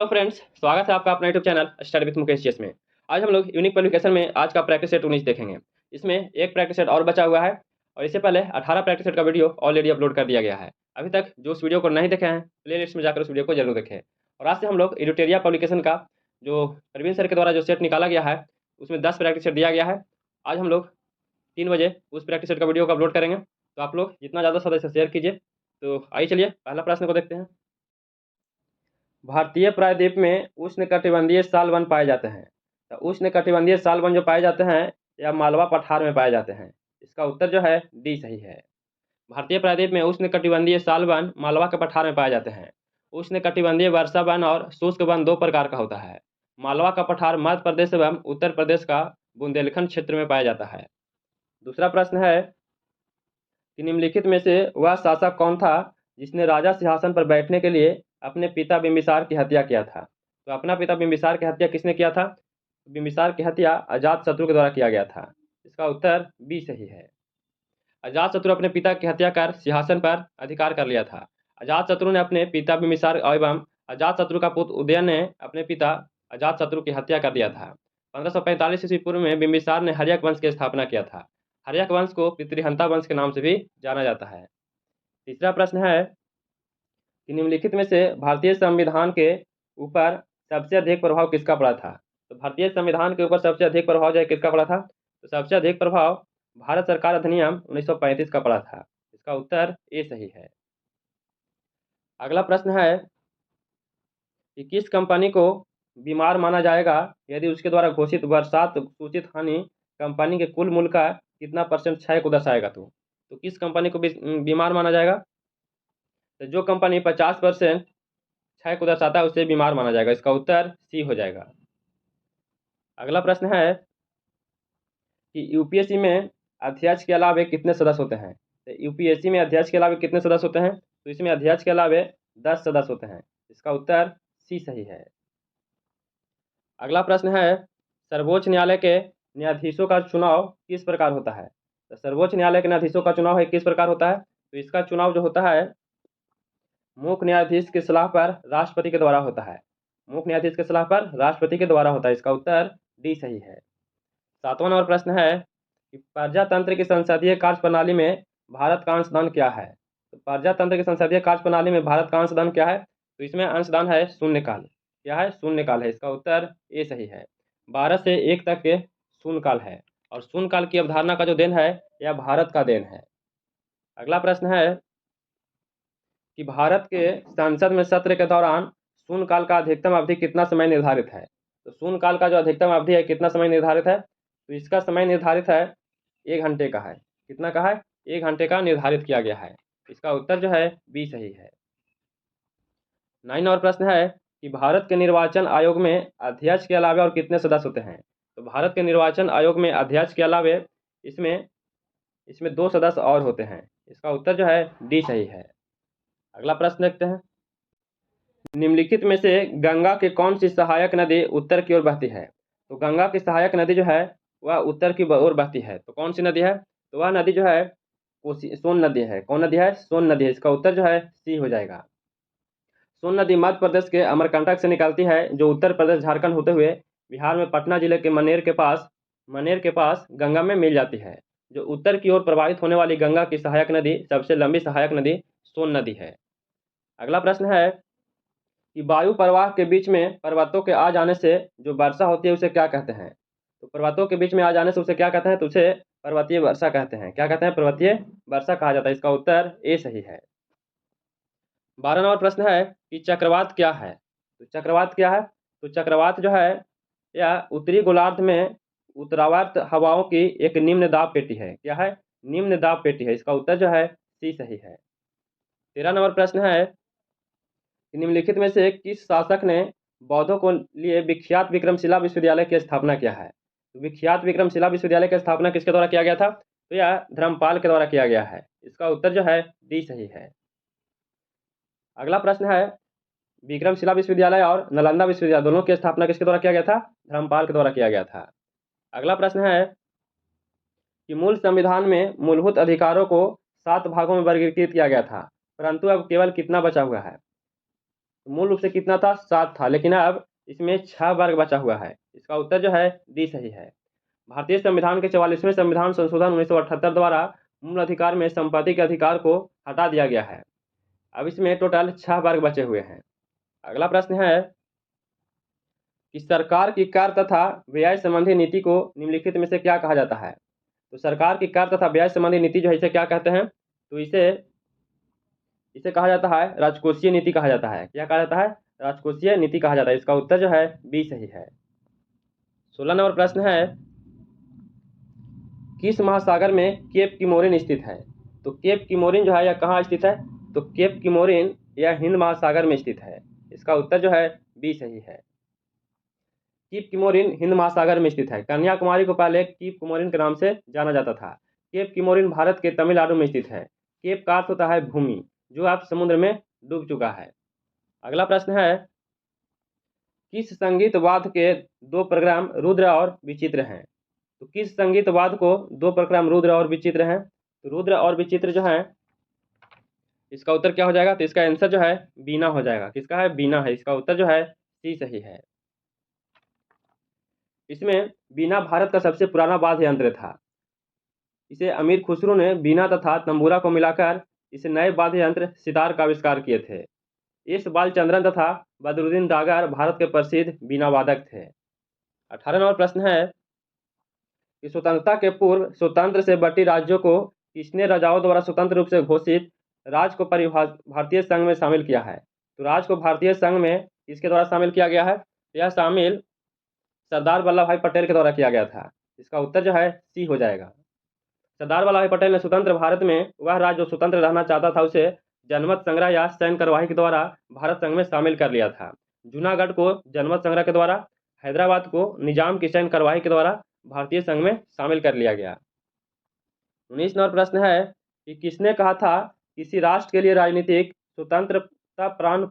तो फ्रेंड्स, स्वागत है आपका अपना YouTube channel study with Mukesh chess में। आज हम लोग यूनिक पब्लिकेशन में आज का प्रैक्टिस सेट 19 देखेंगे। इसमें एक प्रैक्टिस सेट और बचा हुआ है और इससे पहले 18 प्रैक्टिस सेट का वीडियो ऑलरेडी अपलोड कर दिया गया है। अभी तक जो उस वीडियो को नहीं देखे हैं, प्लेलिस्ट में जाकर उस वीडियो को जरूर देखें। और आज से हम लोग एडिटोरिया पब्लिकेशन का जो प्रवीण सर के द्वारा जो सेट निकाला गया है उसमें 10 प्रैक्टिस सेट दिया गया है। आज हम लोग 3 बजे उस प्रैक्टिस सेट का वीडियो को अपलोड करेंगे, तो आप लोग जितना ज़्यादा सदस्य शेयर कीजिए। तो आइए चलिए पहला प्रश्न को देखते हैं। भारतीय प्रायद्वीप में उष्णकटिबंधीय साल वन पाए जाते हैं। तो उष्णकटिबंधीय साल वन जो पाए जाते हैं या मालवा पठार में पाए जाते हैं। इसका उत्तर जो है डी सही है। भारतीय प्रायद्वीप में उष्णकटिबंधीय साल वन मालवा के पठार में पाए जाते हैं। उष्णकटिबंधीय वर्षा वन और शुष्क वन दो प्रकार का होता है। मालवा का पठार मध्य प्रदेश एवं उत्तर प्रदेश का बुंदेलखंड क्षेत्र में पाया जाता है। दूसरा प्रश्न है कि निम्नलिखित में से वह शासक कौन था जिसने राजा सिंहासन पर बैठने के लिए अपने पिता बिंबिसार की हत्या किया था। तो अपना पिता बिंबिसार की हत्या किसने किया था? बिंबिसार की हत्या अजातशत्रु के द्वारा किया गया था। इसका उत्तर बी सही है। अजातशत्रु अपने पिता की हत्या कर सिंहासन पर अधिकार कर लिया था। अजातशत्रु ने अपने पिता बिंबिसार एवं अजातशत्रु का पुत्र उदयन ने अपने पिता अजातशत्रु की हत्या कर दिया था। 1545 ईस्वी पूर्व में बिंबिसार ने हर्यक वंश की स्थापना किया था। हर्यक वंश को पितृहंता वंश के नाम से भी जाना जाता है। तीसरा प्रश्न है कि निम्नलिखित में से भारतीय संविधान के ऊपर सबसे अधिक प्रभाव किसका पड़ा था। तो भारतीय संविधान के ऊपर सबसे अधिक प्रभाव जो है किसका पड़ा था? तो सबसे अधिक प्रभाव भारत सरकार अधिनियम 1935 का पड़ा था। इसका उत्तर ए सही है। अगला प्रश्न है कि किस कंपनी को बीमार माना जाएगा यदि उसके द्वारा घोषित बरसात सूचित हानि कंपनी के कुल मूल्य का कितना परसेंट क्षय को दर्शाएगा। तो किस कंपनी को बीमार माना जाएगा? तो जो कंपनी 50% क्षय को दर्शाता है उसे बीमार माना जाएगा। इसका उत्तर सी हो जाएगा। अगला प्रश्न है कि यूपीएससी में अध्यक्ष के अलावे कितने सदस्य होते हैं। तो यूपीएससी में अध्यक्ष के अलावे कितने सदस्य होते हैं? तो इसमें अध्यक्ष के अलावे 10 सदस्य होते हैं। इसका उत्तर सी सही है। अगला प्रश्न है सर्वोच्च न्यायालय के न्यायाधीशों का चुनाव किस प्रकार होता है। तो सर्वोच्च न्यायालय के न्यायाधीशों का चुनाव है किस प्रकार होता है? तो इसका चुनाव जो होता है मुख्य न्यायाधीश की सलाह पर राष्ट्रपति के द्वारा होता है। मुख्य न्यायाधीश की सलाह पर राष्ट्रपति के द्वारा होता है। इसका उत्तर डी सही है। 7वां नंबर प्रश्न है कि प्रजातंत्र की संसदीय कार्यप्रणाली में भारत का अंशदान क्या है। तो प्रजातंत्र की संसदीय कार्यप्रणाली में भारत का अंशदान क्या है? तो इसमें अंशदान है शून्यकाल। क्या है? शून्यकाल है। इसका उत्तर ए सही है। 12 से 1 तक के शून्यकाल है और शून्यकाल की अवधारणा का जो देन है यह भारत का देन है। अगला प्रश्न है कि भारत के संसद में सत्र के दौरान शून्यकाल का अधिकतम अवधि कितना समय निर्धारित है। तो शून्यकाल का जो अधिकतम अवधि है कितना समय निर्धारित है? तो इसका समय निर्धारित है 1 घंटे का है। कितना का है? 1 घंटे का निर्धारित किया गया है। इसका उत्तर जो है बी सही है। 9 और प्रश्न है कि भारत के निर्वाचन आयोग में अध्यक्ष के अलावे और कितने सदस्य होते हैं। तो भारत के निर्वाचन आयोग में अध्यक्ष के अलावे इसमें 2 सदस्य और होते हैं। इसका उत्तर जो है डी सही है। अगला प्रश्न देखते हैं। निम्नलिखित में से गंगा की कौन सी सहायक नदी उत्तर की ओर बहती है। तो गंगा की सहायक नदी जो है वह उत्तर की ओर बहती है। तो कौन सी नदी है? तो वह नदी जो है सोन नदी है। कौन नदी है? सोन नदी है। इसका उत्तर जो है सी हो जाएगा। सोन नदी मध्य प्रदेश के अमरकंटक से निकलती है जो उत्तर प्रदेश झारखंड होते हुए बिहार में पटना जिले के मनेर के पास गंगा में मिल जाती है। जो उत्तर की ओर प्रवाहित होने वाली गंगा की सहायक नदी सबसे लंबी सहायक नदी सोन नदी है। अगला प्रश्न है कि वायु प्रवाह के बीच में पर्वतों के आ जाने से जो वर्षा होती है उसे क्या कहते हैं। तो पर्वतों के बीच में आ जाने से उसे क्या कहते हैं? तो उसे पर्वतीय वर्षा कहते हैं। क्या कहते हैं? पर्वतीय वर्षा कहा जाता है। इसका उत्तर ए सही है। 12 नंबर प्रश्न है कि चक्रवात क्या है। तो चक्रवात क्या है? तो चक्रवात जो है यह उत्तरी गोलार्ध में उत्तरावर्त हवाओं की एक निम्न दाब पेटी है। क्या है? निम्न दाब पेटी है। इसका उत्तर जो है सी सही है। 13 नंबर प्रश्न है निम्नलिखित में से किस शासक ने बौद्धों को लिए विख्यात विक्रमशिला विश्वविद्यालय की स्थापना किया है। तो विख्यात विक्रमशिला विश्वविद्यालय की स्थापना किसके द्वारा किया गया था? तो यह धर्मपाल के द्वारा किया गया है। इसका उत्तर जो है डी सही है। अगला प्रश्न है विक्रमशिला विश्वविद्यालय और नालंदा विश्वविद्यालय दोनों की स्थापना किसके द्वारा किया गया था? धर्मपाल के द्वारा किया गया था। अगला प्रश्न है कि मूल संविधान में मूलभूत अधिकारों को 7 भागों में वर्गीकृत किया गया था, परंतु अब केवल कितना बचा हुआ है। मूल रूप से कितना था, 7 था, लेकिन अब इसमें 6 वर्ग बचा हुआ है। इसका उत्तर जो है डी सही है। भारतीय संविधान के 44वें संविधान संशोधन 1978 द्वारा मूल अधिकार में संपत्ति के अधिकार को हटा दिया गया है। अब इसमें टोटल 6 वर्ग बचे हुए हैं। अगला प्रश्न है कि सरकार की कर तथा व्यय संबंधी नीति को निम्नलिखित में से क्या कहा जाता है। तो सरकार की कर तथा व्यय संबंधी नीति जो है इसे क्या कहते हैं, तो इसे कहा जाता है राजकोषीय नीति कहा जाता है। क्या कहा जाता है, राजकोषीय नीति कहा जाता है। इसका उत्तर जो है बी सही है। 16 नंबर प्रश्न है, किस महासागर में केप किमोरिन स्थित है। तो केप किमोरिन जो है यह कहाँ स्थित है, तो केप किमोरिन यह हिंद महासागर में स्थित है। इसका उत्तर जो है बी सही है। केप किमोरिन हिंद महासागर में स्थित है। कन्याकुमारी को पहले केप किमोरिन के नाम से जाना जाता था। केप किमोरिन भारत के तमिलनाडु में स्थित है। केप का अर्थ होता है भूमि, जो अब समुद्र में डूब चुका है। अगला प्रश्न है, किस संगीत वाद्य के 2 प्रोग्राम रुद्र और विचित्र हैं। तो किस संगीत वाद्य को 2 प्रोग्राम रुद्र और विचित्र हैं। तो रुद्र और विचित्र जो है इसका उत्तर क्या हो जाएगा, तो इसका आंसर जो है बीना हो जाएगा। किसका है, बीना है। इसका उत्तर जो है सी सही है। इसमें बीना भारत का सबसे पुराना वाद्य यंत्र था। इसे अमीर खुसरो ने बीना तथा तंबूरा को मिलाकर इसे नए वाद्य यंत्र सितार का आविष्कार किए थे। इस बालचंद्रन तथा बदरुद्दीन दागर भारत के प्रसिद्ध बीना वादक थे। 18 नंबर प्रश्न है कि स्वतंत्रता के पूर्व स्वतंत्र से बटी राज्यों को किसने राजाओं द्वारा स्वतंत्र रूप से घोषित राज्य को भारतीय संघ में शामिल किया है। तो राज्य को भारतीय संघ में किसके द्वारा शामिल किया गया है, यह शामिल सरदार वल्लभ भाई पटेल के द्वारा किया गया था। इसका उत्तर जो है सी हो जाएगा। सरदार वल्लभ भाई पटेल ने स्वतंत्र भारत में वह राज्य जो स्वतंत्र रहना चाहता था उसे जनमत संग्रह या सैन्य कार्यवाही के द्वारा भारत संघ में शामिल कर लिया था। जूनागढ़ को जनमत संग्रह के द्वारा, हैदराबाद को निजाम की सैन्य कार्यवाही के द्वारा भारतीय संघ में शामिल कर लिया गया। 19 नंबर प्रश्न है कि किसने कहा था किसी राष्ट्र के लिए राजनीतिक स्वतंत्रता प्राण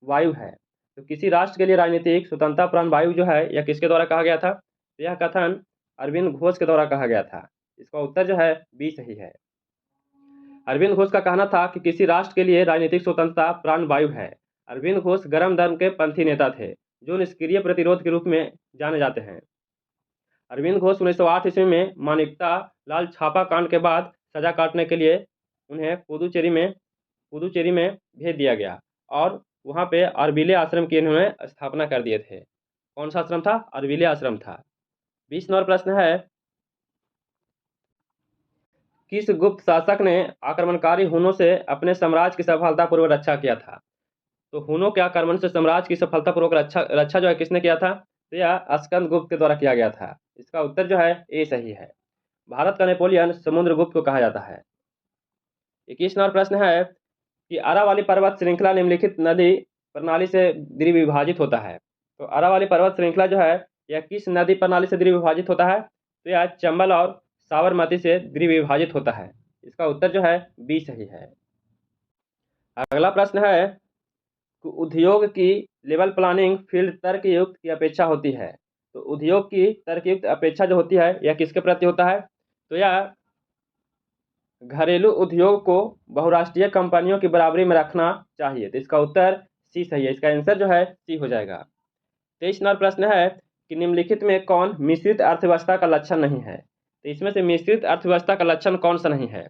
वायु है। तो किसी राष्ट्र के लिए राजनीतिक स्वतंत्रता प्राण वायु जो है यह किसके द्वारा कहा गया था, तो यह कथन अरविंद घोष के द्वारा कहा गया था। इसका उत्तर जो है बी सही है। अरविंद घोष का कहना था कि किसी राष्ट्र के लिए राजनीतिक स्वतंत्रता प्राण वायु है। अरविंद घोष गरम धर्म के पंथी नेता थे जो निष्क्रिय प्रतिरोध के रूप में जाने जाते हैं। अरविंद घोष 1908 ईस्वी में मानिकता लाल छापा कांड के बाद सजा काटने के लिए उन्हें पुदुचेरी में भेज दिया गया और वहां पे अरबिले आश्रम की इन्होंने स्थापना कर दिए थे। कौन सा आश्रम था, अरबिले आश्रम था। 20 नंबर प्रश्न है, किस गुप्त शासक ने आक्रमणकारी हुनों से अपने साम्राज्य की सफलतापूर्वक रक्षा किया था। तो हुनों के आक्रमण से साम्राज्य की सफलतापूर्वक रक्षा जो है किसने किया था, तो यह स्कंद गुप्त के द्वारा किया गया था। इसका उत्तर जो है ए सही है। भारत का नेपोलियन समुद्रगुप्त को कहा जाता है। 21 नंबर प्रश्न है कि अरावली पर्वत श्रृंखला निम्नलिखित नदी प्रणाली से द्विविभाजित होता है। तो अरावली पर्वत श्रृंखला जो है यह किस नदी प्रणाली से द्विविभाजित होता है, तो यह चंबल और साबरमती से द्विविभाजित होता है। इसका उत्तर जो है बी सही है। अगला प्रश्न है कि उद्योग की लेवल प्लानिंग फील्ड तर्कयुक्त की अपेक्षा होती है। तो उद्योग की तर्कयुक्त अपेक्षा जो होती है यह किसके प्रति होता है, तो यह घरेलू उद्योग को बहुराष्ट्रीय कंपनियों की बराबरी में रखना चाहिए। तो इसका उत्तर सी सही है। इसका आंसर जो है सी हो जाएगा। 23 नंबर प्रश्न है कि निम्नलिखित में कौन मिश्रित अर्थव्यवस्था का लक्षण नहीं है। तो इसमें से मिश्रित अर्थव्यवस्था का लक्षण कौन सा नहीं है,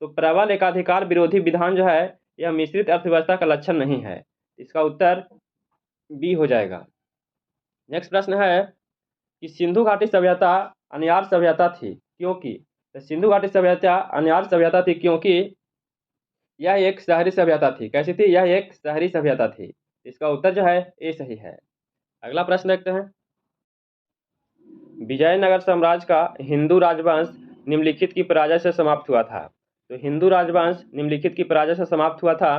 तो प्रबल एकाधिकार विरोधी विधान जो है यह मिश्रित अर्थव्यवस्था का लक्षण नहीं है। इसका उत्तर बी हो जाएगा। नेक्स्ट प्रश्न है कि सिंधु घाटी सभ्यता अनिवार्य सभ्यता थी क्योंकि, सिंधु घाटी सभ्यता अनिवार्य सभ्यता थी क्योंकि यह एक शहरी सभ्यता थी। कैसी थी, यह एक शहरी सभ्यता थी। इसका उत्तर जो है ए सही है। अगला प्रश्न देखते हैं, विजयनगर साम्राज्य का हिंदू राजवंश निम्नलिखित की पराजय से समाप्त हुआ था। तो हिंदू राजवंश निम्नलिखित की पराजय से समाप्त हुआ था,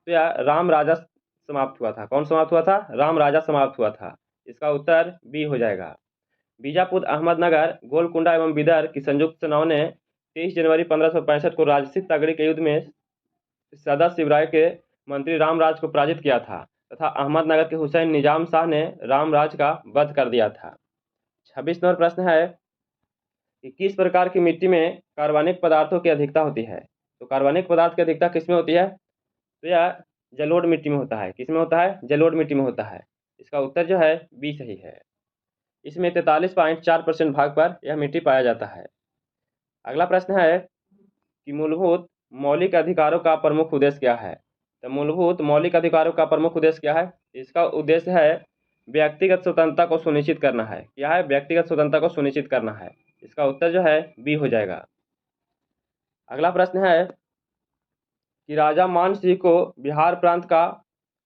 तो यह राम राजा समाप्त हुआ था। कौन समाप्त हुआ था, राम राजा समाप्त हुआ था। इसका उत्तर बी हो जाएगा। बीजापुर, अहमदनगर, गोलकुंडा एवं बिदर की संयुक्त सेनाओं ने 23 जनवरी 1565 को राजसी तगड़ी के युद्ध में सदा शिवराय के मंत्री रामराज को पराजित किया था तथा अहमदनगर के हुसैन निजाम शाह ने रामराज का वध कर दिया था। 26 नंबर प्रश्न है कि किस प्रकार की मिट्टी में कार्बनिक पदार्थों की अधिकता होती है। तो कार्बनिक पदार्थ की अधिकता किसमें होती है, तो यह जलोढ़ मिट्टी में होता है। किस में होता है? जलोढ़ मिट्टी में होता है। इसका उत्तर जो है बी सही है। इसमें 43.4% भाग पर यह मिट्टी पाया जाता है। अगला प्रश्न है कि मूलभूत मौलिक अधिकारों का प्रमुख उद्देश्य क्या है? तो मूलभूत मौलिक अधिकारों का प्रमुख उद्देश्य क्या है? इसका उद्देश्य है व्यक्तिगत स्वतंत्रता को सुनिश्चित करना है। क्या है? व्यक्तिगत स्वतंत्रता को सुनिश्चित करना है। इसका उत्तर जो है बी हो जाएगा। अगला प्रश्न है कि राजा मान सिंह को बिहार प्रांत का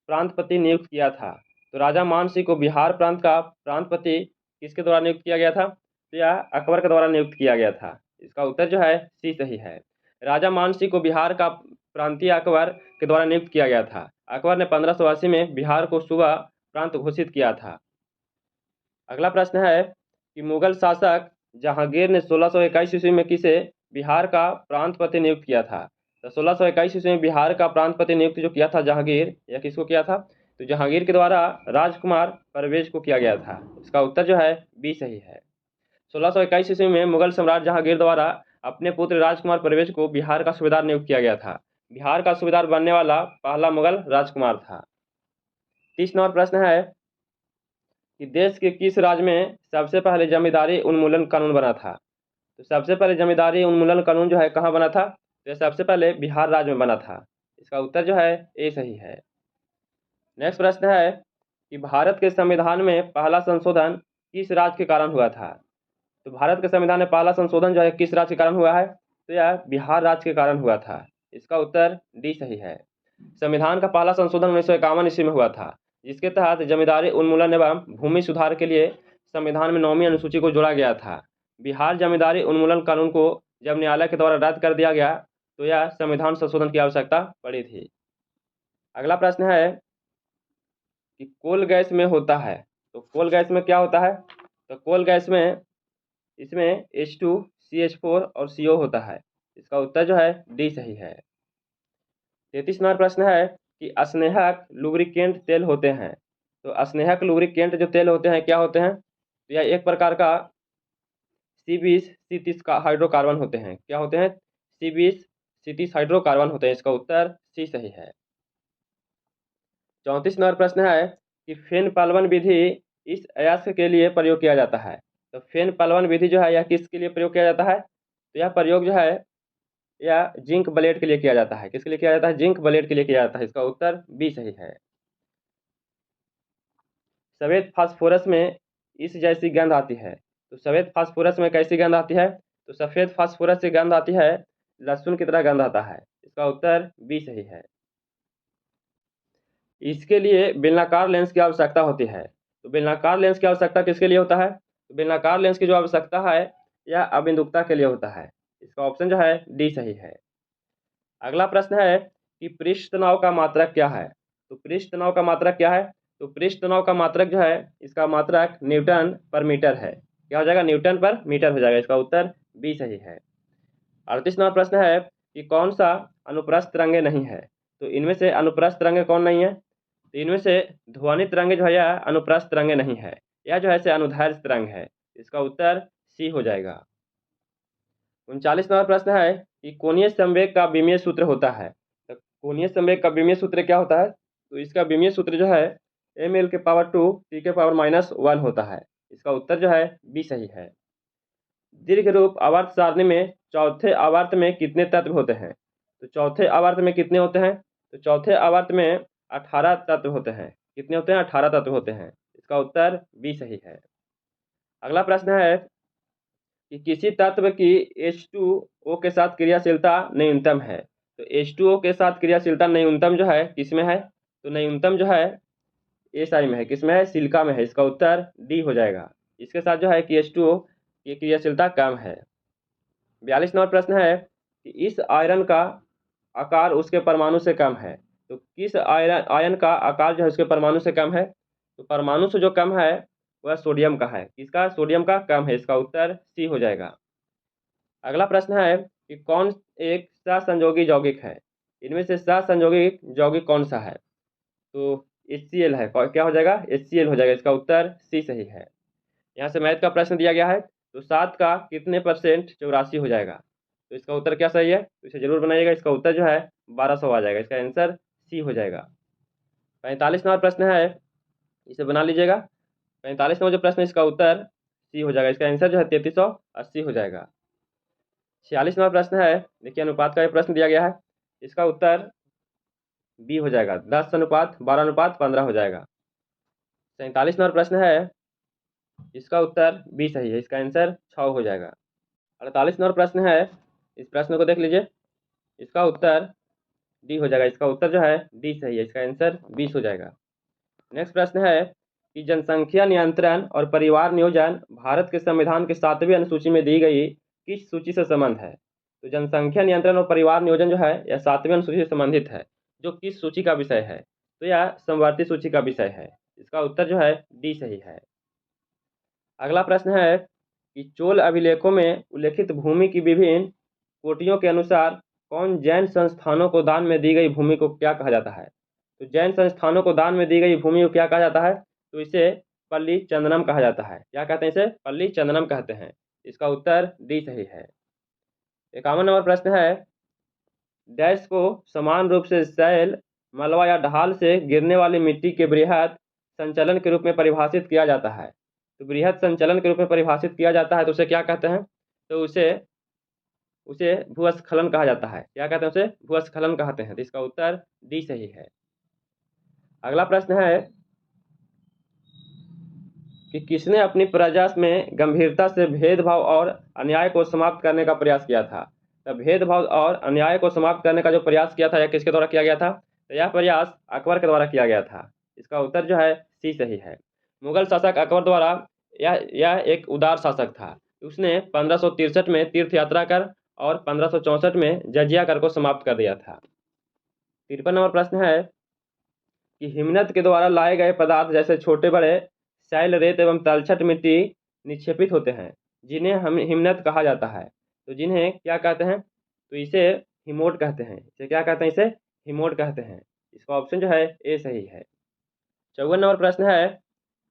प्रांतपति नियुक्त किया था। तो राजा मान सिंह को बिहार प्रांत का प्रांतपति किसके द्वारा नियुक्त किया गया था? तो यह अकबर के द्वारा नियुक्त किया गया था। इसका उत्तर जो है सी सही है। राजा मान सिंह को बिहार का प्रांतीय अकबर के द्वारा नियुक्त किया गया था। अकबर ने 1580 में बिहार को सूबा प्रांत घोषित किया था। अगला प्रश्न है कि मुगल शासक जहांगीर ने 1621 ईस्वी में किसे बिहार का प्रांतपति नियुक्त किया था? तो 1621 ईस्वी में बिहार का प्रांतपति नियुक्त जो किया था जहांगीर, यह किसको किया था? तो जहांगीर के द्वारा राजकुमार परवेज को किया गया था। इसका उत्तर जो है बी सही है। 1621 ईस्वी में मुगल सम्राट जहांगीर द्वारा अपने पुत्र राजकुमार परवेज को बिहार का सूबेदार नियुक्त किया गया था। बिहार का सूबेदार बनने वाला पहला मुगल राजकुमार था। 30 नंबर प्रश्न है कि देश के किस राज्य में सबसे पहले जमींदारी उन्मूलन कानून बना था? तो सबसे पहले जमींदारी उन्मूलन कानून जो है कहाँ बना था? तो सबसे पहले बिहार राज्य में बना था। इसका उत्तर जो है ए सही है। नेक्स्ट प्रश्न है कि भारत के संविधान में पहला संशोधन किस राज्य के कारण हुआ था? तो भारत के संविधान में पहला संशोधन जो है किस राज्य के कारण हुआ है? तो यह बिहार राज्य के कारण हुआ था। इसका उत्तर डी सही है। संविधान का पहला संशोधन 1951 ईस्वी में हुआ था, जिसके तहत जमींदारी उन्मूलन एवं भूमि सुधार के लिए संविधान में 9वीं अनुसूची को जोड़ा गया था। बिहार जमींदारी उन्मूलन कानून को जब न्यायालय के द्वारा रद्द कर दिया गया तो यह संविधान संशोधन की आवश्यकता पड़ी थी। अगला प्रश्न है कि कोल गैस में होता है। तो कोल गैस में क्या होता है? तो कोल गैस में इसमें H2 CH4 और CO होता है। इसका उत्तर जो है डी सही है। 33 नंबर प्रश्न है कि स्नेहक लुब्रिकेंट तेल होते हैं। तो स्नेहक लुब्रिकेंट जो तेल होते हैं क्या होते हैं? तो यह एक प्रकार का C20 C30 का हाइड्रोकार्बन होते हैं। क्या होते हैं? C20 C30 हाइड्रोकार्बन होते हैं। इसका उत्तर सी सही है। 34 नंबर प्रश्न है कि फेन पालवन विधि इस अयस्क के लिए प्रयोग किया जाता है। तो फेन पालवन विधि जो है यह किसके लिए प्रयोग किया जाता है? तो यह प्रयोग जो है यह जिंक ब्लेड के लिए किया जाता है। किसके लिए किया जाता है? जिंक ब्लेड के लिए किया जाता है। इसका उत्तर बी सही है। सफेद फास्फोरस में इस जैसी गंध आती है। तो सफेद फास्फोरस में कैसी गंध आती है? तो सफेद फास्फोरस से गंध आती है लहसुन की तरह गंध आता है। इसका उत्तर बी सही है। इसके लिए बेलनाकार लेंस की आवश्यकता होती है। तो बेलनाकार लेंस की आवश्यकता किसके लिए होता है? तो बेलनाकार लेंस की जो आवश्यकता है यह अबिंदुकता के लिए होता है। इसका ऑप्शन जो है डी सही है। अगला प्रश्न है कि पृष्ठ तनाव का मात्रक क्या है? तो पृष्ठ तनाव का मात्रक क्या है? तो पृष्ठ तनाव का मात्रक जो है इसका मात्रक न्यूटन पर मीटर है। क्या हो जाएगा? न्यूटन पर मीटर हो जाएगा। इसका उत्तर बी सही है। 38 नंबर प्रश्न है कि कौन सा अनुप्रस्थ तरंगे नहीं है? तो इनमें से अनुप्रस्थ तरंगे कौन नहीं है? तो इनमें से ध्वनि तरंगे जो है यह अनुप्रस्थ तरंगे नहीं है। यह जो है से अनुदैर्ध्य तरंग है। इसका उत्तर सी हो जाएगा। 39 नंबर प्रश्न है कि कोणीय संवेग का विमीय सूत्र होता है। तो कोणीय संवेग का विमीय सूत्र क्या होता है? तो इसका विमीय सूत्र जो है ml⁻2 T⁻⁻1 होता है। इसका उत्तर जो है बी सही है। दीर्घ रूप आवर्त सारणी में चौथे आवर्त में कितने तत्व होते हैं? तो चौथे आवर्त में कितने होते हैं? तो चौथे आवर्त में 18 तत्व होते हैं। कितने होते हैं? 18 तत्व होते हैं। इसका उत्तर बी सही है। अगला प्रश्न है कि किसी तत्व की H2O के साथ क्रियाशीलता न्यूनतम है। तो H2O के साथ क्रियाशीलता न्यूनतम जो है किसमें है? तो न्यूनतम जो है SI में है। किसमें है? सिलिका में है। इसका उत्तर डी हो जाएगा। इसके साथ जो है कि H2O की क्रियाशीलता कम है। 42 नंबर प्रश्न है कि इस आयरन का आकार उसके परमाणु से कम है। तो किस आयन का आकार जो है उसके परमाणु से कम है? तो परमाणु से जो कम है वह सोडियम का है। किसका? सोडियम का कम है। इसका उत्तर सी हो जाएगा। अगला प्रश्न है कि कौन एक सहसंयोगी यौगिक है? इनमें से सहसंयोगी यौगिक कौन सा है? तो HCl है। क्या हो जाएगा? HCl हो जाएगा। इसका उत्तर सी सही है। यहाँ से मैथ का प्रश्न दिया गया है। तो 7 का कितने परसेंट 84 हो जाएगा? तो इसका उत्तर क्या सही है? तो इसे जरूर बनाइएगा। इसका उत्तर जो है 1200 आ जाएगा। इसका आंसर सी हो जाएगा। 45 नंबर प्रश्न है, इसे बना लीजिएगा। 45 नंबर जो प्रश्न है इसका उत्तर सी हो जाएगा। इसका आंसर जो है 3380 हो जाएगा। 46 नंबर प्रश्न है, देखिए अनुपात का ये प्रश्न दिया गया है, इसका उत्तर बी हो जाएगा। 10:12:15 हो जाएगा। 47 नंबर प्रश्न है, इसका उत्तर बी सही है। इसका आंसर 6 हो जाएगा। 48 नंबर प्रश्न है, इस प्रश्न को देख लीजिए, इसका उत्तर डी हो जाएगा। इसका उत्तर जो है डी सही है। इसका आंसर 20 हो जाएगा। नेक्स्ट प्रश्न है कि जनसंख्या नियंत्रण और परिवार नियोजन भारत के संविधान की 7वीं अनुसूची में दी गई किस सूची से संबंध है? तो जनसंख्या नियंत्रण और परिवार नियोजन जो है यह 7वीं अनुसूची से संबंधित है। जो किस सूची का विषय है? तो यह समवर्ती सूची का विषय है। इसका उत्तर जो है डी सही है। अगला प्रश्न है कि चोल अभिलेखों में उल्लेखित भूमि की विभिन्न कोटियों के अनुसार कौन जैन संस्थानों को दान में दी गई भूमि को क्या कहा जाता है? तो जैन संस्थानों को दान में दी गई भूमि को क्या कहा जाता है? तो इसे पल्ली चंदनम कहा जाता है। क्या कहते हैं इसे? पल्ली चंदनम कहते हैं। इसका उत्तर डी सही है। 51 नंबर प्रश्न है, डैश को समान रूप से शैल, मलबा या ढाल से गिरने वाली मिट्टी के बृहद संचलन के रूप में परिभाषित किया जाता है। तो बृहद संचलन के रूप में परिभाषित किया जाता है तो उसे क्या कहते हैं? तो उसे भूस्खलन कहा जाता है। क्या कहते हैं? उसे भूस्खलन कहते हैं। तो इसका उत्तर डी सही है। अगला प्रश्न है कि किसने अपनी प्रजा में गंभीरता से भेदभाव और अन्याय को समाप्त करने का प्रयास किया था? तो भेदभाव और अन्याय को समाप्त करने का जो प्रयास किया था यह किसके द्वारा किया गया था? तो यह प्रयास अकबर के द्वारा किया गया था। इसका उत्तर जो है सी सही है। मुगल शासक अकबर द्वारा यह एक उदार शासक था। उसने 1563 में तीर्थ यात्रा कर और 1564 में जजिया कर को समाप्त कर दिया था। 53 नंबर प्रश्न है कि हिमनद के द्वारा लाए गए पदार्थ जैसे छोटे बड़े शैल, रेत एवं तलछट मिट्टी निक्षेपित होते हैं, जिन्हें हम हिमनद कहा जाता है। तो जिन्हें क्या कहते हैं? तो इसे हिमोट कहते हैं। इसे क्या कहते हैं? इसे हिमोट कहते हैं। इसका ऑप्शन जो है ए सही है। 54 नंबर प्रश्न है,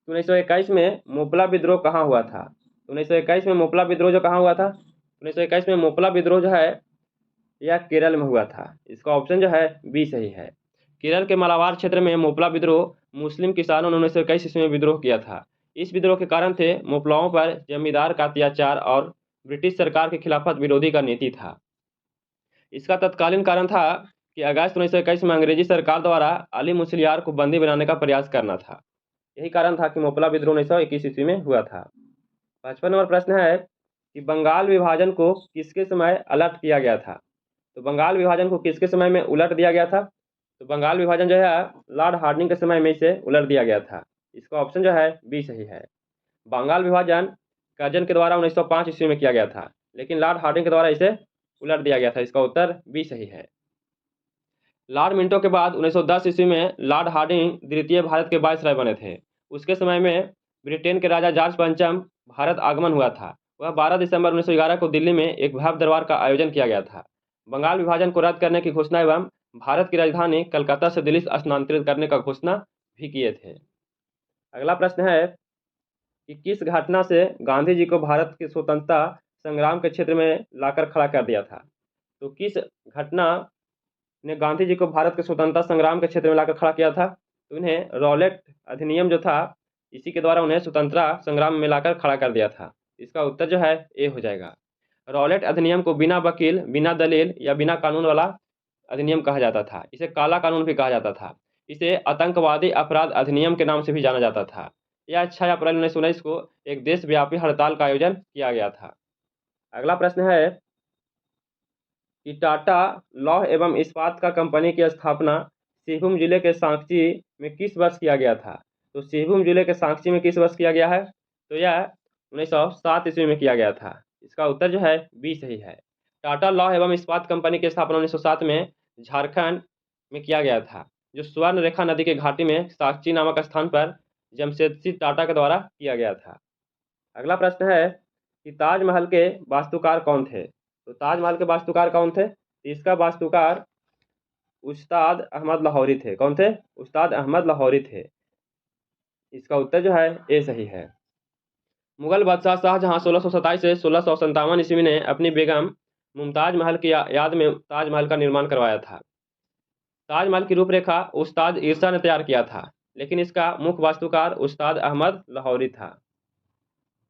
1921 में मोपला विद्रोह कहाँ हुआ था? 1921 में मोपला विद्रोह जो कहाँ हुआ था? 1921 में मोपला विद्रोह जो है यह केरल में हुआ था। इसका ऑप्शन जो है बी सही है। केरल के मालाबार क्षेत्र में मोपला विद्रोह मुस्लिम किसानों ने 1921 ईस्वी में विद्रोह किया था। इस विद्रोह के कारण थे मोपलाओं पर जमींदार का अत्याचार और ब्रिटिश सरकार के खिलाफत विरोधी का नीति था। इसका तत्कालीन कारण था कि अगस्त 1921 में अंग्रेजी सरकार द्वारा अली मुसलियार को बंदी बनाने का प्रयास करना था। यही कारण था कि मोपला विद्रोह 1921 ईस्वी में हुआ था। 55 नंबर प्रश्न है कि बंगाल विभाजन को किसके समय अलर्ट किया गया था? तो बंगाल विभाजन को किसके समय में उलट दिया गया था? तो बंगाल विभाजन जो है लॉर्ड हार्डिंग के समय में इसे उलट दिया गया था। इसका ऑप्शन जो है बी सही है। बंगाल विभाजन कर्जन के द्वारा 1905 ईस्वी में किया गया था, लेकिन लॉर्ड हार्डिंग के द्वारा इसे उलट दिया गया था। इसका उत्तर बी सही है। लॉर्ड मिंटो के बाद 1910 ईस्वी में लॉर्ड हार्डिंग द्वितीय भारत के वायसराय बने थे। उसके समय में ब्रिटेन के राजा जॉर्ज पंचम भारत आगमन हुआ था। वह 12 दिसंबर 1911 को दिल्ली में एक भव्य दरबार का आयोजन किया गया था। बंगाल विभाजन को रद्द करने की घोषणा एवं भारत की राजधानी कलकत्ता से दिल्ली स्थानांतरित करने का घोषणा भी किए थे। अगला प्रश्न है कि किस घटना से गांधी जी को भारत के स्वतंत्रता संग्राम के क्षेत्र में लाकर खड़ा कर दिया था? तो किस घटना ने गांधी जी को भारत के स्वतंत्रता संग्राम के क्षेत्र में लाकर खड़ा किया था? तो इन्हें रॉलेट अधिनियम जो था इसी के द्वारा उन्हें स्वतंत्रता संग्राम में लाकर खड़ा कर दिया था। इसका उत्तर जो है ए हो जाएगा। रॉलेट अधिनियम को बिना वकील, बिना दलील या बिना कानून वाला अधिनियम कहा जाता था। इसे काला कानून भी कहा जाता था। इसे आतंकवादी अपराध अधिनियम के नाम से भी जाना जाता था। यह 6 अप्रैल 1919 को एक देशव्यापी हड़ताल का आयोजन किया गया था। अगला प्रश्न है कि टाटा लौह एवं इस्पात का कंपनी की स्थापना सिंहभूम जिले के सांची में किस वर्ष किया गया था? तो सिंहभूम जिले के सांची में किस वर्ष किया गया है? तो यह 1907 ईस्वी में किया गया था। इसका उत्तर जो है बी सही है। टाटा लौह एवं इस्पात कंपनी की स्थापना 1907 में झारखंड में किया गया था, जो स्वर्ण रेखा नदी के घाटी में साक्षी नामक स्थान पर जमशेदजी टाटा के द्वारा किया गया था। अगला प्रश्न है कि ताजमहल के वास्तुकार कौन थे? तो ताजमहल के वास्तुकार कौन थे? इसका वास्तुकार उस्ताद अहमद लाहौरी थे। कौन थे? उस्ताद अहमद लाहौरी थे। इसका उत्तर जो है ए सही है। मुगल बादशाह शाहजहां 1627 से 1657 ईस्वी ने अपनी बेगम मुमताज महल की याद में ताजमहल का निर्माण करवाया था। ताजमहल की रूपरेखा उस्ताद ईर्षा ने तैयार किया था, लेकिन इसका मुख्य वास्तुकार उस्ताद अहमद लाहौरी था।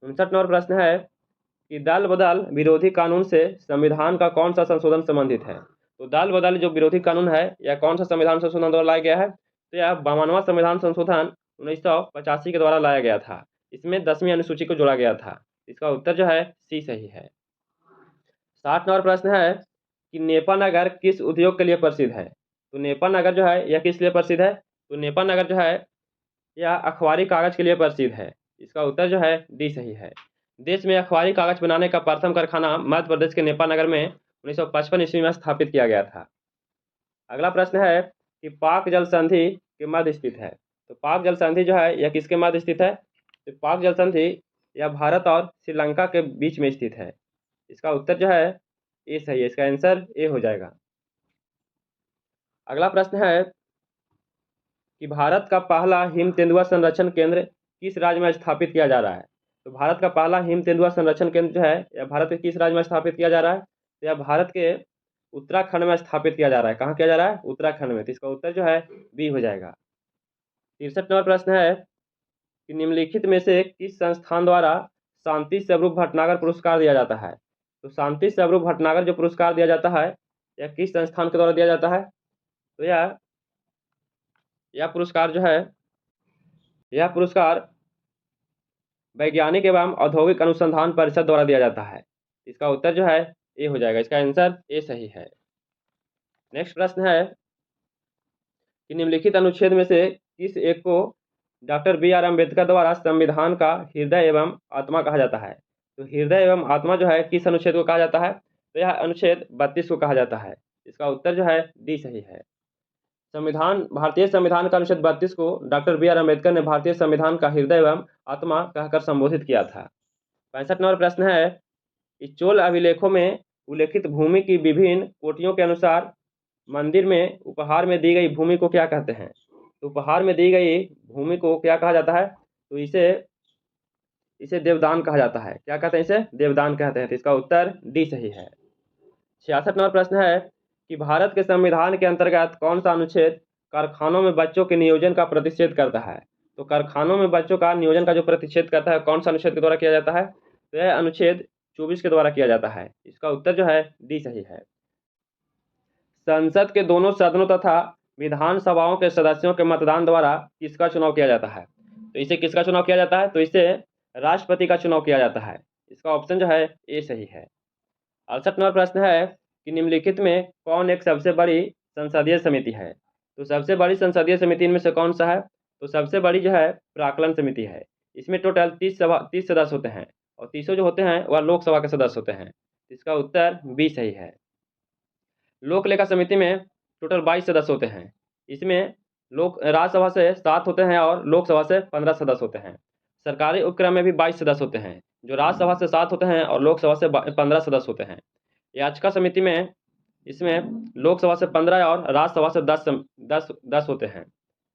59 नंबर प्रश्न है कि दल बदल विरोधी कानून से संविधान का कौन सा संशोधन संबंधित है। तो दल बदल जो विरोधी कानून है यह कौन सा संविधान संशोधन द्वारा लाया गया है, तो यह 52वां संविधान संशोधन 1985 के द्वारा लाया गया था। इसमें 10वीं अनुसूची को जोड़ा गया था। इसका उत्तर जो है सी सही है। 60 नंबर प्रश्न है कि नेपानगर किस उद्योग के लिए प्रसिद्ध है। तो नेपानगर जो है यह किस लिए प्रसिद्ध है, तो नेपानगर जो है यह अखबारी कागज के लिए प्रसिद्ध है। इसका उत्तर जो है डी सही है। देश में अखबारी कागज बनाने का प्रथम कारखाना मध्य प्रदेश के नेपानगर में 1955 ईस्वी में स्थापित किया गया था। अगला प्रश्न है कि पाक जल संधि के मध्य स्थित है। तो पाक जल संधि जो है यह किसके मध्य स्थित है, तो पाक जल संधि यह भारत और श्रीलंका के बीच में स्थित है। इसका उत्तर जो है ए सही है। इसका आंसर ए हो जाएगा। अगला प्रश्न है कि भारत का पहला हिम तेंदुआ संरक्षण केंद्र किस राज्य में स्थापित किया जा रहा है। तो भारत का पहला हिम तेंदुआ संरक्षण केंद्र जो है यह भारत के किस राज्य में स्थापित किया जा रहा है, तो यह भारत के उत्तराखंड में स्थापित किया जा रहा है। कहाँ किया जा रहा है, उत्तराखंड में। तो इसका उत्तर जो है बी हो जाएगा। 63 नंबर प्रश्न है कि निम्नलिखित में से किस संस्थान द्वारा शांति स्वरूप भटनागर पुरस्कार दिया जाता है। तो शांति स्वरूप भटनागर जो पुरस्कार दिया जाता है यह किस संस्थान के द्वारा दिया जाता है, तो यह पुरस्कार जो है यह पुरस्कार वैज्ञानिक एवं औद्योगिक अनुसंधान परिषद द्वारा दिया जाता है। इसका उत्तर जो है ए हो जाएगा। इसका आंसर ए सही है। नेक्स्ट प्रश्न है कि निम्नलिखित अनुच्छेद में से किस एक को डॉक्टर बी.आर. अम्बेडकर द्वारा संविधान का हृदय एवं आत्मा कहा जाता है। तो हृदय एवं आत्मा जो है किस अनुच्छेद को कहा जाता है, तो यह अनुच्छेद 32 को कहा जाता है। इसका उत्तर जो है डी सही है। भारतीय संविधान का अनुच्छेद 32 को डॉक्टर बी.आर. अम्बेडकर ने भारतीय संविधान का हृदय एवं आत्मा कहकर संबोधित किया था। 65 नंबर प्रश्न है कि चोल अभिलेखों में उल्लेखित भूमि की विभिन्न कोटियों के अनुसार मंदिर में उपहार में दी गई भूमि को क्या कहते हैं। तो उपहार में दी गई भूमि को क्या कहा जाता है, तो इसे देवदान कहा जाता है। क्या कहते हैं, इसे देवदान कहते हैं। तो इसका उत्तर डी सही है। 66 नंबर प्रश्न है कि भारत के संविधान के अंतर्गत कौन सा अनुच्छेद कारखानों में बच्चों के नियोजन का प्रतिषेध करता है। तो कारखानों में बच्चों का नियोजन का जो प्रतिषेध करता है कौन सा अनुच्छेद के द्वारा किया जाता है, तो यह अनुच्छेद 24 के द्वारा किया जाता है। इसका उत्तर जो है डी सही है। संसद के दोनों सदनों तथा विधानसभाओं के सदस्यों के मतदान द्वारा किसका चुनाव किया जाता है। तो इसे किसका चुनाव किया जाता है, तो इसे राष्ट्रपति का चुनाव किया जाता है। इसका ऑप्शन जो है ए सही है। 68 नंबर प्रश्न है कि निम्नलिखित में कौन एक सबसे बड़ी संसदीय समिति है। तो सबसे बड़ी संसदीय समिति इनमें से कौन सा है, तो सबसे बड़ी जो है प्राक्कलन समिति है। इसमें टोटल 30 सदस्य होते हैं और 30 जो होते हैं वह लोकसभा के सदस्य होते हैं। इसका उत्तर बी सही है। लोक लेखा समिति में टोटल 22 सदस्य होते हैं। इसमें राज्यसभा से 7 होते हैं और लोकसभा से 15 सदस्य होते हैं। सरकारी उपक्रम में भी 22 सदस्य होते हैं, जो राज्यसभा से 7 होते हैं और लोकसभा से 15 सदस्य होते हैं। याचिका समिति में इसमें लोकसभा से 15 और राज्यसभा से 10 होते हैं।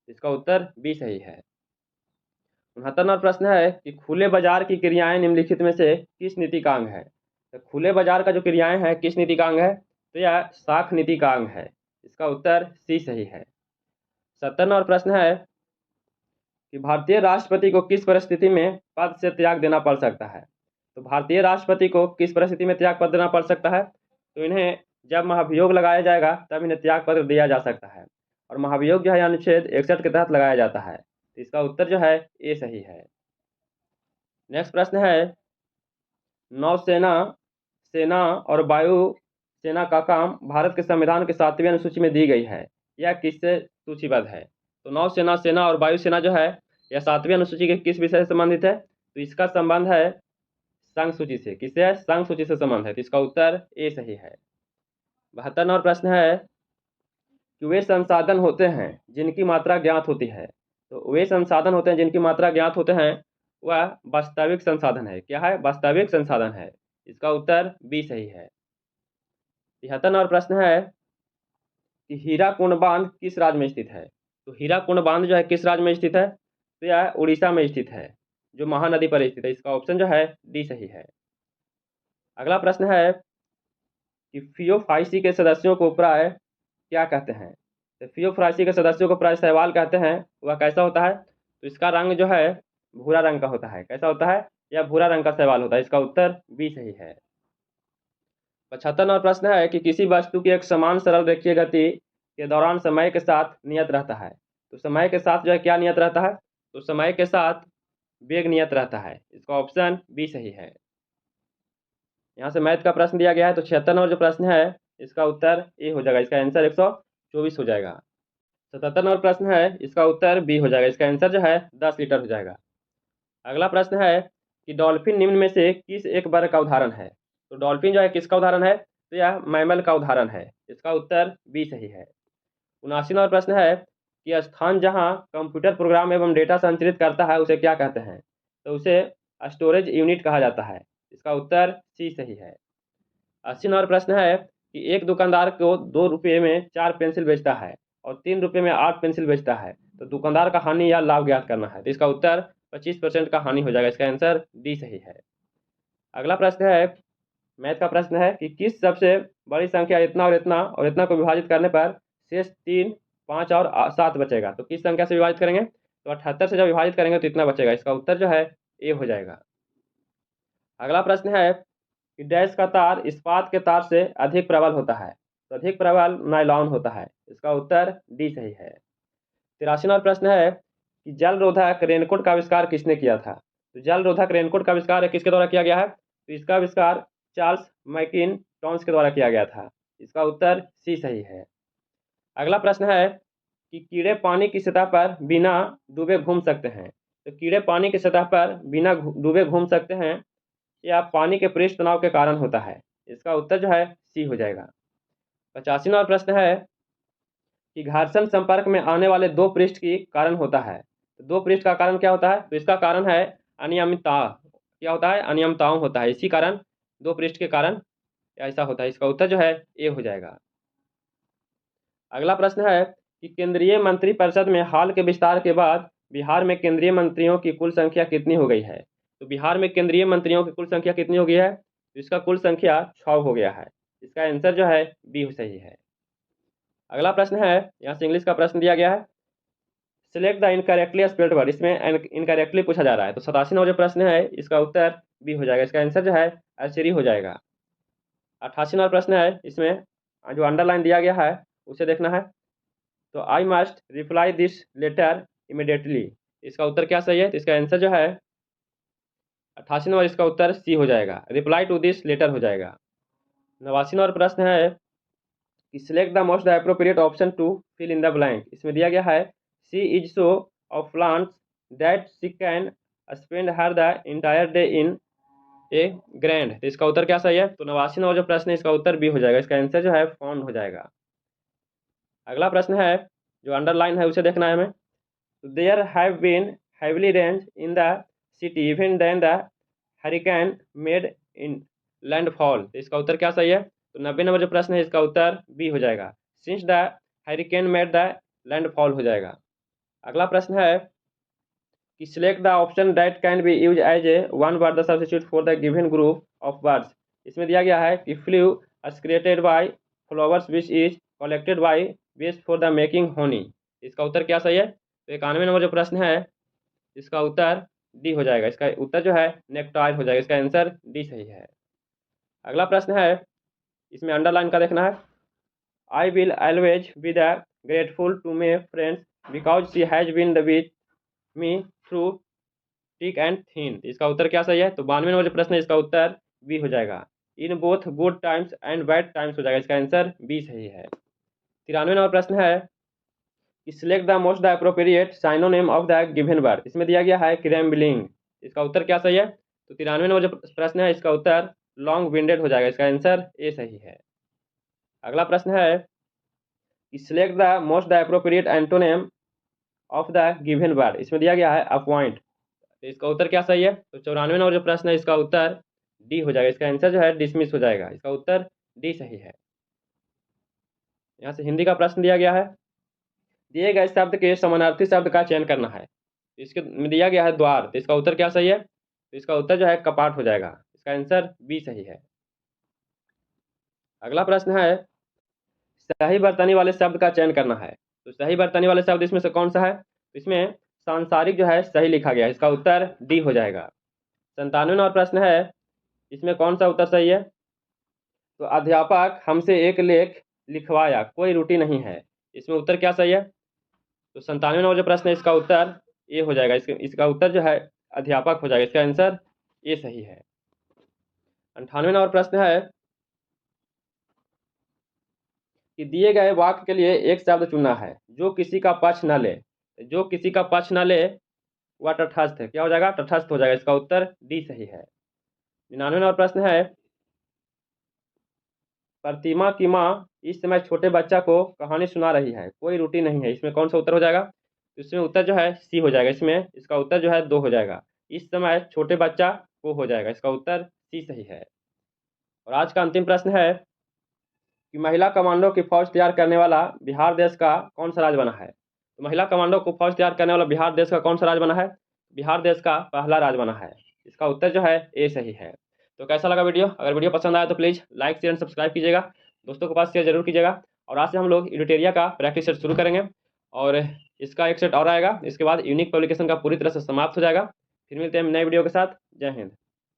इसका उत्तर बी सही है। 69 नंबर प्रश्न है कि खुले बाजार की क्रियाएं निम्नलिखित में से किस नीति का अंग है। तो खुले बाजार का जो क्रियाएं हैं किस नीति का अंग है, तो यह साख नीति का अंग है। इसका उत्तर सी सही है। 70 नंबर प्रश्न है कि भारतीय राष्ट्रपति को किस परिस्थिति में पद से त्याग देना पड़ सकता है। तो भारतीय राष्ट्रपति को किस परिस्थिति में त्याग पत्र देना पड़ सकता है, तो इन्हें जब महाभियोग लगाया जाएगा तब इन्हें त्याग पत्र दिया जा सकता है। और महाभियोग जो है अनुच्छेद 61 के तहत लगाया जाता है। तो इसका उत्तर जो है ए सही है। नेक्स्ट प्रश्न है नौसेना, सेना और वायु सेना का काम भारत के संविधान के 7वीं अनुसूची में दी गई है। यह किससे सूचीबद्ध है। तो नौसेना, सेना और वायुसेना जो है यह 7वीं अनुसूची के किस विषय से संबंधित है, तो इसका संबंध है संघ सूची से। किससे है, संघ सूची से संबंध है। तो इसका उत्तर ए सही है। 72 नंबर प्रश्न है कि वे संसाधन होते हैं जिनकी मात्रा ज्ञात होती है। तो वे संसाधन होते हैं जिनकी मात्रा ज्ञात होते हैं वह वास्तविक संसाधन है। क्या है, वास्तविक संसाधन है। इसका उत्तर बी सही है। 73 नंबर प्रश्न है कि हीराकुंड बांध किस राज्य में स्थित है। तो हीराकुंड बांध जो है किस राज्य में स्थित है, तो यह उड़ीसा में स्थित है, जो महानदी पर स्थित है। इसका ऑप्शन जो है डी सही है। अगला प्रश्न है कि फियोफाइसी के सदस्यों को प्राय क्या कहते हैं। तो थियोफ्रासी के सदस्यों को प्रायः कहते हैं। वह कैसा होता है? तो इसका रंग जो है भूरा रंग का होता है। कैसा होता है? यह भूरा रंग का शैवाल होता है। इसका उत्तर बी सही है। 75 नंबर प्रश्न है कि किसी वस्तु की एक समान सरल रेखीय गति के दौरान समय के साथ नियत रहता है। तो समय के साथ जो है क्या नियत रहता है? तो समय के साथ वेग नियत रहता है। इसका ऑप्शन बी सही है। यहाँ से मैथ का प्रश्न दिया गया है। तो 76 नंबर जो प्रश्न है इसका उत्तर ए हो जाएगा। इसका आंसर 124 हो जाएगा। 77 नंबर प्रश्न है इसका उत्तर बी हो जाएगा। इसका आंसर जो है 10 लीटर हो जाएगा। अगला प्रश्न है कि डॉल्फिन निम्न में से किस एक वर्ग का उदाहरण है? तो डॉल्फिन जो है किसका उदाहरण है? तो यह मैमल का उदाहरण है। इसका उत्तर बी सही है। 79 नंबर प्रश्न है कि स्थान जहां कंप्यूटर प्रोग्राम एवं डेटा संचरित करता है उसे क्या कहते हैं? तो उसे स्टोरेज यूनिट कहा जाता है। इसका उत्तर सी सही है। 80 नंबर प्रश्न है कि एक दुकानदार को 2 रुपये में 4 पेंसिल बेचता है और 3 रुपये में 8 पेंसिल बेचता है। तो दुकानदार का हानि या लाभ ज्ञात करना है। तो इसका उत्तर 25% का हानि हो जाएगा। इसका आंसर डी सही है। अगला प्रश्न है मैथ का प्रश्न है कि किस सबसे बड़ी संख्या इतना और इतना को विभाजित करने पर शेष 3, 5 और 7 बचेगा? तो किस संख्या से विभाजित करेंगे? तो 78 से जब विभाजित करेंगे तो इतना बचेगा। इसका उत्तर जो है ए हो जाएगा। अगला प्रश्न है कि डैश का तार इस्पात के तार से अधिक प्रबल होता है। तो अधिक प्रबल नायलॉन होता है। इसका उत्तर डी सही है। 83 नंबर प्रश्न है कि जल रोधक रेनकोट का आविष्कार किसने किया था? तो जल रोधक रेनकोट का आविष्कार किसके द्वारा किया गया है? तो इसका आविष्कार चार्ल्स मैकिन टॉन्स के द्वारा किया गया था। इसका उत्तर सी सही है। अगला प्रश्न है कि कीड़े पानी की सतह पर बिना डूबे घूम सकते हैं। तो कीड़े पानी की सतह पर बिना डूबे घूम सकते हैं या पानी के पृष्ठ तनाव के कारण होता है। इसका उत्तर जो है सी हो जाएगा। 85 नंबर प्रश्न है कि घर्षण संपर्क में आने वाले 2 पृष्ठ की कारण होता है। तो 2 पृष्ठ का कारण क्या होता है? तो इसका कारण है अनियमितता। क्या होता है? अनियमितताओं होता है। इसी कारण 2 पृष्ठ के कारण ऐसा होता है। इसका उत्तर जो है ए हो जाएगा। अगला प्रश्न है कि केंद्रीय मंत्रिपरिषद में हाल के विस्तार के बाद बिहार में केंद्रीय मंत्रियों की कुल संख्या कितनी हो गई है? तो बिहार में केंद्रीय मंत्रियों की कुल संख्या कितनी हो गई है? तो इसका कुल संख्या 6 हो गया है। इसका आंसर जो है बी सही है। अगला प्रश्न है यहाँ से इंग्लिश का प्रश्न दिया गया है। Select the incorrectly spelled word. इसमें इनकरेक्टली पूछा जा रहा है। तो 87 नंबर जो प्रश्न है इसका उत्तर बी हो जाएगा। इसका आंसर जो है आर्चरी हो जाएगा। 88 नंबर प्रश्न है इसमें जो अंडरलाइन दिया गया है उसे देखना है। तो I must reply this letter immediately. इसका उत्तर क्या सही है? तो इसका आंसर जो है 88 नंबर इसका उत्तर सी हो जाएगा। रिप्लाई टू दिस लेटर हो जाएगा। 89 नंबर प्रश्न है कि select the most appropriate option to fill in the blank. इसमें दिया गया है she is so of plants that she can spend her the entire day in a grand. तो इसका उत्तर क्या सही है? तो 89 नंबर जो प्रश्न है इसका उत्तर बी हो जाएगा। इसका आंसर जो है फॉन्ड हो जाएगा। अगला प्रश्न है जो अंडरलाइन है उसे देखना है हमें। There have been heavily rains in the city even then the hurricane made in landfall. तो इसका उत्तर क्या सही है? तो 90 नंबर जो प्रश्न है इसका उत्तर बी हो जाएगा। Since the hurricane made the landfall हो जाएगा। अगला प्रश्न है कि select the option that can be use as a one word the substitute for the given group of words. इसमें दिया गया है कि fluid created by flowers which is collected by bees for the making honey. इसका उत्तर क्या सही है? तो 91 नंबर जो प्रश्न है इसका उत्तर डी हो जाएगा। इसका उत्तर जो है नेक्टाइल हो जाएगा। इसका आंसर डी सही है। अगला प्रश्न है इसमें अंडरलाइन का देखना है। I will always be the grateful to my friends because she has been the with me through thick and thin. इसका उत्तर क्या सही है? तो 92 नंबर जो प्रश्न है इसका उत्तर बी हो जाएगा। In both good times and bad times हो जाएगा। इसका आंसर बी सही है। 93 नंबर प्रश्न है कि select the most the appropriate synonym of the given word. इसमें दिया गया है क्रैम्बलिंग। इसका उत्तर क्या सही है? तो 93 नंबर जो प्रश्न है इसका उत्तर लॉन्ग विंडेड हो जाएगा। इसका आंसर ए सही है। अगला प्रश्न है कि select the most the appropriate antonym of the given word. इसमें दिया गया है अपॉइंट। तो इसका उत्तर क्या सही है? तो 94 नंबर जो प्रश्न है इसका उत्तर डी हो जाएगा। इसका आंसर जो है डिसमिस हो जाएगा। इसका उत्तर डी सही है। यहाँ से हिंदी का प्रश्न दिया गया है। दिए गए शब्द के समानार्थी शब्द का चयन करना है। इसके में दिया गया है द्वार। तो इसका उत्तर क्या सही है? तो इसका उत्तर जो है कपाट हो जाएगा। इसका आंसर बी सही है। अगला प्रश्न है सही बर्तनी वाले शब्द का चयन करना है। तो सही बरतने वाला शब्द इसमें से कौन सा है? तो इसमें सांसारिक जो है सही लिखा गया है, इसका उत्तर डी हो जाएगा। 97वां नंबर प्रश्न है, इसमें कौन सा उत्तर सही है? तो अध्यापक हमसे एक लेख लिखवाया, कोई त्रुटि नहीं है, इसमें उत्तर क्या सही है? तो 97वां नंबर जो प्रश्न है इसका उत्तर ए हो जाएगा। इसका उत्तर जो है अध्यापक हो जाएगा, इसका आंसर ए सही है। 98वां नंबर प्रश्न है कि दिए गए वाक्य के लिए एक शब्द चुनना है जो किसी का पक्ष न ले। जो किसी का पक्ष न ले वह तटस्थ है, क्या हो जाएगा? तटस्थ हो जाएगा, इसका उत्तर डी सही है। 99वां नंबर प्रश्न है, प्रतिमा की माँ इस समय छोटे बच्चा को कहानी सुना रही है, कोई त्रुटि नहीं है, इसमें कौन सा उत्तर हो जाएगा? तो इसमें उत्तर जो है सी हो जाएगा, इसमें इसका उत्तर जो है 2 हो जाएगा। इस समय छोटे बच्चा को हो जाएगा, इसका उत्तर सी सही है। और आज का अंतिम प्रश्न है कि महिला कमांडो की फौज तैयार करने वाला बिहार देश का कौन सा राज्य बना है? तो महिला कमांडो को फौज तैयार करने वाला बिहार देश का कौन सा राज्य बना है? बिहार देश का पहला राज्य बना है, इसका उत्तर जो है ए सही है। तो कैसा लगा वीडियो? अगर वीडियो पसंद आया तो please like share and subscribe कीजिएगा, दोस्तों के पास शेयर जरूर कीजिएगा। और आज से हम लोग एडिटोरिया का प्रैक्टिस सेट शुरू करेंगे और इसका एक सेट और आएगा, इसके बाद यूनिक पब्लिकेशन का पूरी तरह से समाप्त हो जाएगा। फिर मिलते हैं नए वीडियो के साथ। जय हिंद।